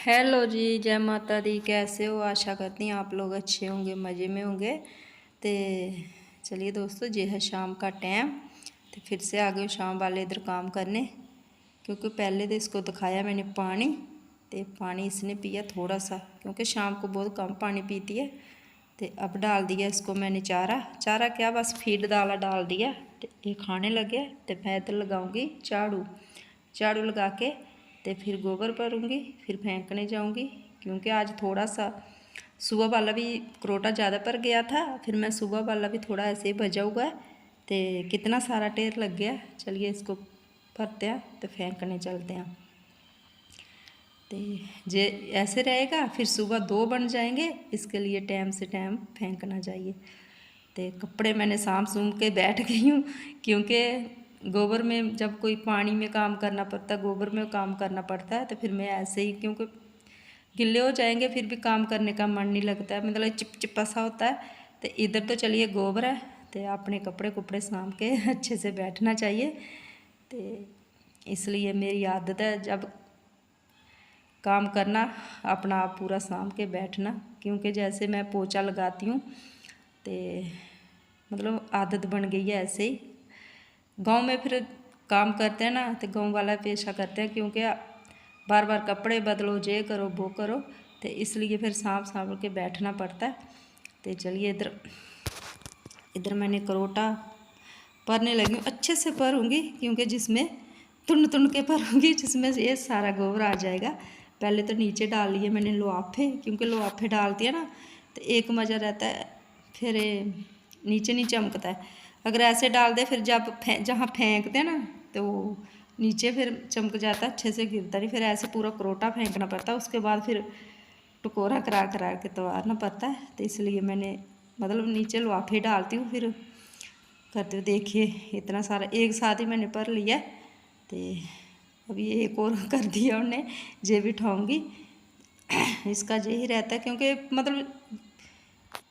Hello जी, जय माता दी। कैसे हो? आशा करती हूँ आप लोग अच्छे होंगे, मज़े में होंगे। तो चलिए दोस्तों, ये है शाम का टाइम। तो फिर से आ गए शाम वाले इधर काम करने, क्योंकि पहले तो इसको दिखाया मैंने पानी। तो पानी इसने पिया थोड़ा सा, क्योंकि शाम को बहुत कम पानी पीती है। तो अब डाल दिया इसको मैंने चारा। चारा क्या, बस फीड दाला डाल दिया। तो ये खाने लगे। तो मैं इधर लगाऊंगी झाड़ू। झाड़ू लगा के तो फिर गोबर भरूँगी, फिर फेंकने जाऊँगी, क्योंकि आज थोड़ा सा सुबह वाला भी करोटा ज़्यादा पर गया था। फिर मैं सुबह वाला भी थोड़ा ऐसे ही भजा हुआ है। तो कितना सारा ढेर लग गया। चलिए इसको भरते हैं तो फेंकने चलते हैं। तो जे ऐसे रहेगा फिर सुबह 2 बन जाएंगे, इसके लिए टाइम से टाइम फेंकना चाहिए। तो कपड़े मैंने साम सूम के बैठ गई हूँ, क्योंकि गोबर में जब कोई पानी में काम करना पड़ता है, गोबर में काम करना पड़ता है, तो फिर मैं ऐसे ही, क्योंकि गिले हो जाएंगे फिर भी काम करने का मन नहीं लगता है, मतलब चिपचिपा सा होता है। तो इधर तो चलिए गोबर है, तो अपने कपड़े कुपड़े साम के अच्छे से बैठना चाहिए। तो इसलिए मेरी आदत है जब काम करना अपना आप पूरा साम के बैठना, क्योंकि जैसे मैं पोछा लगाती हूँ तो मतलब आदत बन गई है ऐसे ही। गांव में फिर काम करते हैं ना, तो गांव वाला पेशा करते हैं, क्योंकि बार बार कपड़े बदलो, ये करो वो करो, तो इसलिए फिर सांप सांभ के बैठना पड़ता है। तो चलिए इधर इधर मैंने करोटा भरने लगी हूँ। अच्छे से भरूँगी, क्योंकि जिसमें तुन तुन के भरूँगी, जिसमें ये सारा गोबर आ जाएगा। पहले तो नीचे डाल लिए मैंने लोआफे, क्योंकि लोआफे डालती है ना तो एक मज़ा रहता है, फिर नीचे नहीं चमकता है। अगर ऐसे डाल दे फिर जब जहाँ फेंकते हैं ना तो नीचे फिर चमक जाता है, अच्छे से गिरता नहीं। फिर ऐसे पूरा करोटा फेंकना पड़ता है, उसके बाद फिर टकोरा करा करा के तवारना पड़ता है। तो इसलिए मैंने मतलब नीचे लोआफे डालती हूँ, फिर करते हुए देखिए इतना सारा एक साथ ही मैंने भर लिया। तो अभी एक और कर दिया उन्हें, ये भी उठाऊँगी। इसका यही रहता है, क्योंकि मतलब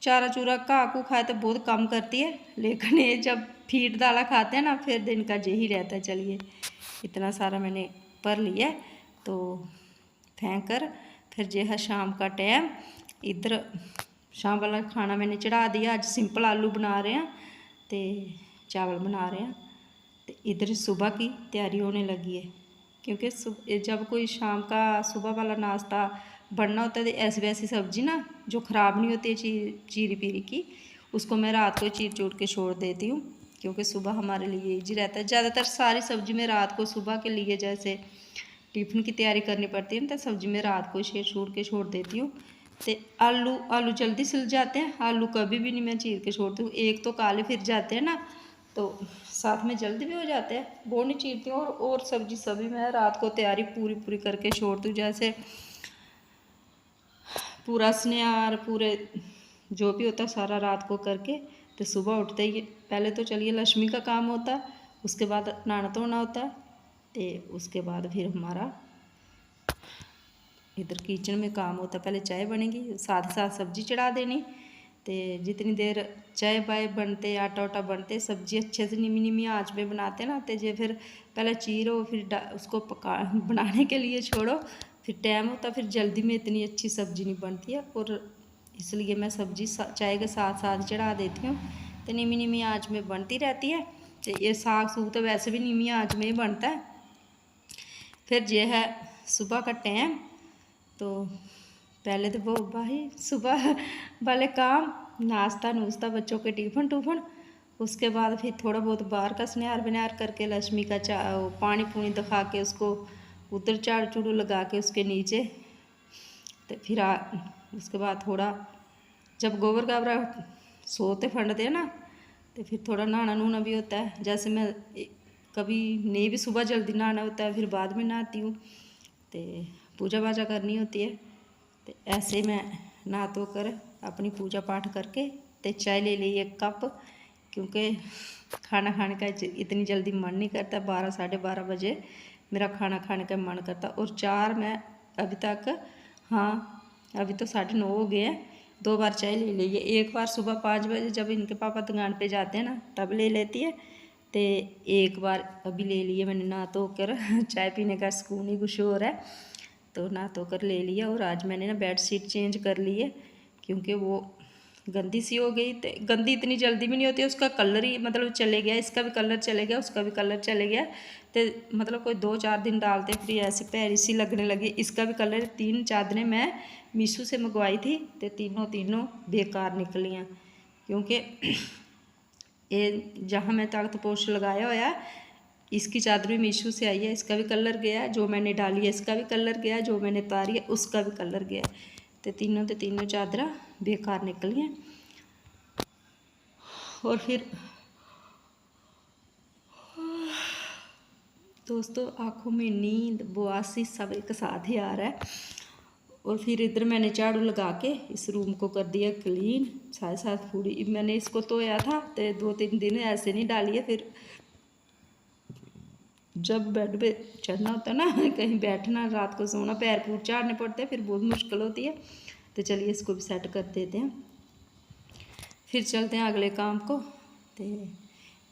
चारा चूरा घाह को खाए तो बहुत कम करती है, लेकिन ये जब फीड दाला खाते हैं ना फिर दिन का यही रहता है। चलिए इतना सारा मैंने भर लिया, तो फेंक कर फिर जो है शाम का टाइम इधर शाम वाला खाना मैंने चढ़ा दिया। आज सिंपल आलू बना रहे हैं तो चावल बना रहे हैं। तो इधर सुबह की तैयारी होने लगी है, क्योंकि जब कोई शाम का सुबह वाला नाश्ता बनना होता है तो ऐसी वैसी सब्ज़ी ना जो ख़राब नहीं होती है चीरी पीरी की, उसको मैं रात को चीर चूर के छोड़ देती हूँ, क्योंकि सुबह हमारे लिए ईजी रहता है। ज़्यादातर सारी सब्ज़ी मैं रात को सुबह के लिए जैसे टिफ़िन की तैयारी करनी पड़ती है ना, तो सब्ज़ी मैं रात को चीर चूर के छोड़ देती हूँ। तो आलू जल्दी सिल जाते हैं, आलू कभी भी नहीं मैं चीर के छोड़ती हूँ। एक तो काले फिर जाते हैं ना, तो साथ में जल्दी भी हो जाते हैं, वो नहीं चीरती हूँ। और सब्जी सभी मैं रात को तैयारी पूरी पूरी करके छोड़ती हूँ, जैसे पूरा स्नेहार पूरे जो भी होता है सारा रात को करके। तो सुबह उठते ही पहले तो चलिए लक्ष्मी का काम होता है, उसके बाद नहाना धोना होता है, तो उसके बाद फिर हमारा इधर किचन में काम होता है। पहले चाय बनेगी, साथ साथ सब्जी चढ़ा देनी। तो जितनी देर चाय पाए बनते, आटा वाटा बनते, सब्जी अच्छे से निमी निमी आँच पे बनाते ना, तो जो फिर पहले चीरो, फिर उसको पका बनाने के लिए छोड़ो, फिर टाइम होता, फिर जल्दी में इतनी अच्छी सब्ज़ी नहीं बनती है। और इसलिए मैं सब्ज़ी चाय के साथ साथ चढ़ा देती हूँ, तो निमी निमी आँच में बनती रहती है। तो ये साग सूग तो वैसे भी निमी आँच में ही बनता है। फिर ये है सुबह का टाइम, तो पहले तो वो भाई सुबह वाले काम, नाश्ता नूश्ता, बच्चों के टिफ़िन टूफन, उसके बाद फिर थोड़ा बहुत बाहर का स्नेहार बनार करके लक्ष्मी का पानी पूनी दिखा के उसको उधर झाड़ू चूड़ू लगा के उसके नीचे। तो फिर उसके बाद थोड़ा जब गोबर गाबरा सोते फंडते हैं ना, तो फिर थोड़ा नहाना नूना भी होता है। जैसे मैं कभी नहीं भी सुबह जल्दी नहाना होता है, फिर बाद में नहाती हूँ, तो पूजा पाजा करनी होती है। तो ऐसे मैं नहा धो कर अपनी पूजा पाठ करके तो चाय ले ली 1 कप, क्योंकि खाना खाने का इतनी जल्दी मन नहीं करता। 12 साढ़े 12 बजे मेरा खाना खाने का मन करता। और 4 मैं अभी तक, हाँ अभी तो 9:30 हो गए हैं, 2 बार चाय ले ली है। एक बार सुबह 5 बजे जब इनके पापा दुकान पे जाते हैं ना तब ले लेती है, तो एक बार अभी ले लिए मैंने नहा धो कर। चाय पीने का सुकून ही कुछ और है। तो नहा धो कर ले लिया। और आज मैंने ना बेड शीट चेंज कर ली है, क्योंकि वो गंदी सी हो गई। तो गंदी इतनी जल्दी भी नहीं होती, उसका कलर ही मतलब चले गया, इसका भी कलर चले गया, उसका भी कलर चले गया। तो मतलब कोई 2-4 दिन डालते फिर ऐसे पैरी सी लगने लगी। इसका भी कलर, 3 चादरें मैं मीशो से मंगवाई थी, तो तीनों बेकार निकलियाँ। क्योंकि ये जहाँ मैं ताकत पोस्ट लगाया हुआ, इसकी चादर भी मीशो से आई है, इसका भी कलर गया है। जो मैंने डाली है इसका भी कलर गया, जो मैंने उतारी है उसका भी कलर गया। तो तीनों चादर बेकार निकली हैं। और फिर दोस्तों आँखों में नींद, बुआसी सब एक साथ ही आ रहा है। और फिर इधर मैंने झाड़ू लगा के इस रूम को कर दिया क्लीन। साथ पूरी मैंने इसको धोया था, तो 2-3 दिन ऐसे नहीं डाली है। फिर जब बेड पे चढ़ना होता है ना, कहीं बैठना, रात को सोना, पैर पूर झाड़ने पड़ते हैं, फिर बहुत मुश्किल होती है। तो चलिए इसको भी सेट कर देते हैं, फिर चलते हैं अगले काम को। तो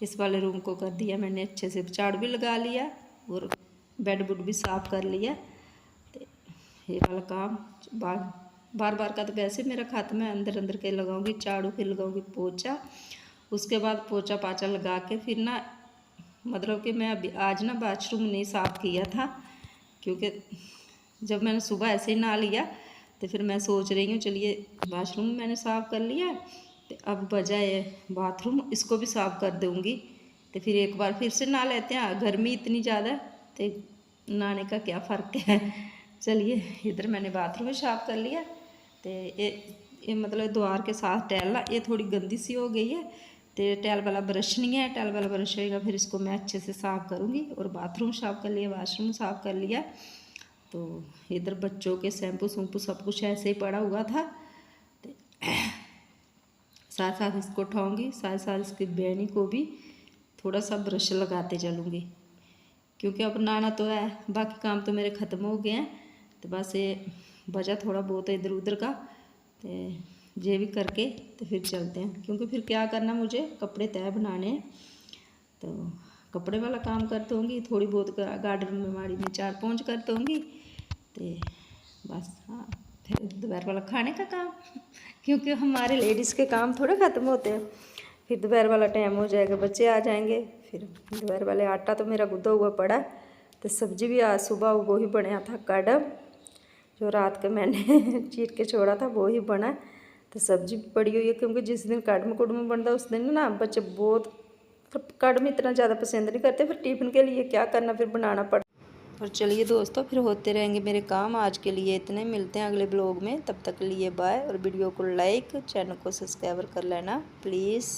इस वाले रूम को कर दिया मैंने अच्छे से, झाड़ू भी लगा लिया और बेड बुड भी साफ़ कर लिया। तो ये वाला काम बार का तो वैसे मेरा खत्म है। अंदर के लगाऊंगी झाड़ू, फिर लगाऊंगी पोछा। उसके बाद पोछा पाछा लगा के फिर ना, मतलब कि मैं अभी आज ना बाथरूम नहीं साफ़ किया था, क्योंकि जब मैंने सुबह ऐसे ही नहा लिया, तो फिर मैं सोच रही हूँ चलिए बाथरूम मैंने साफ़ कर लिया, तो अब बजाय बाथरूम इसको भी साफ़ कर दूँगी। तो फिर एक बार फिर से नहा लेते हैं, गर्मी इतनी ज़्यादा, तो नहाने का क्या फ़र्क है। चलिए इधर मैंने बाथरूम भी साफ़ कर लिया। तो ये मतलब द्वार के साथ टैल ये थोड़ी गंदी सी हो गई है, तो टैल वाला ब्रश नहीं है, टैल वाला ब्रश होएगा फिर इसको मैं अच्छे से साफ़ करूँगी। और बाथरूम साफ़ कर लिया, वाशरूम साफ़ कर लिया। तो इधर बच्चों के शैम्पू सब कुछ ऐसे ही पड़ा हुआ था। तो साथ इसको उठाऊँगी, साथ इसकी बेनी को भी थोड़ा सा ब्रश लगाते चलूँगी, क्योंकि अब नहाना तो है, बाकी काम तो मेरे ख़त्म हो गए हैं। तो बस ये बचा थोड़ा बहुत इधर उधर का, तो ये भी करके तो फिर चलते हैं। क्योंकि फिर क्या करना, मुझे कपड़े तय बनाने हैं, तो कपड़े वाला काम कर दूँगी। थोड़ी बहुत गार्डन में माड़ी में 4 पोंछ कर दूँगी। तो बस हाँ, फिर दोपहर वाला खाने का काम क्योंकि हमारे लेडीज़ के काम थोड़े ख़त्म होते हैं। फिर दोपहर वाला टाइम हो जाएगा, बच्चे आ जाएंगे। फिर दोपहर वाले आटा तो मेरा गुद्दा हुआ पड़ा। तो सब्ज़ी भी आज सुबह वो ही बनाया था, कड़म, जो रात को मैंने चीर के छोड़ा था वो ही बना। तो सब्ज़ी भी पड़ी हुई है, क्योंकि जिस दिन कड़म बनता है उस दिन ना बच्चे बहुत कड़म इतना ज़्यादा पसंद नहीं करते। फिर टिफ़िन के लिए क्या करना, फिर बनाना पड़ता। और चलिए दोस्तों, फिर होते रहेंगे मेरे काम। आज के लिए इतने, मिलते हैं अगले ब्लॉग में, तब तक के लिए बाय। और वीडियो को लाइक, चैनल को सब्सक्राइब कर लेना प्लीज़।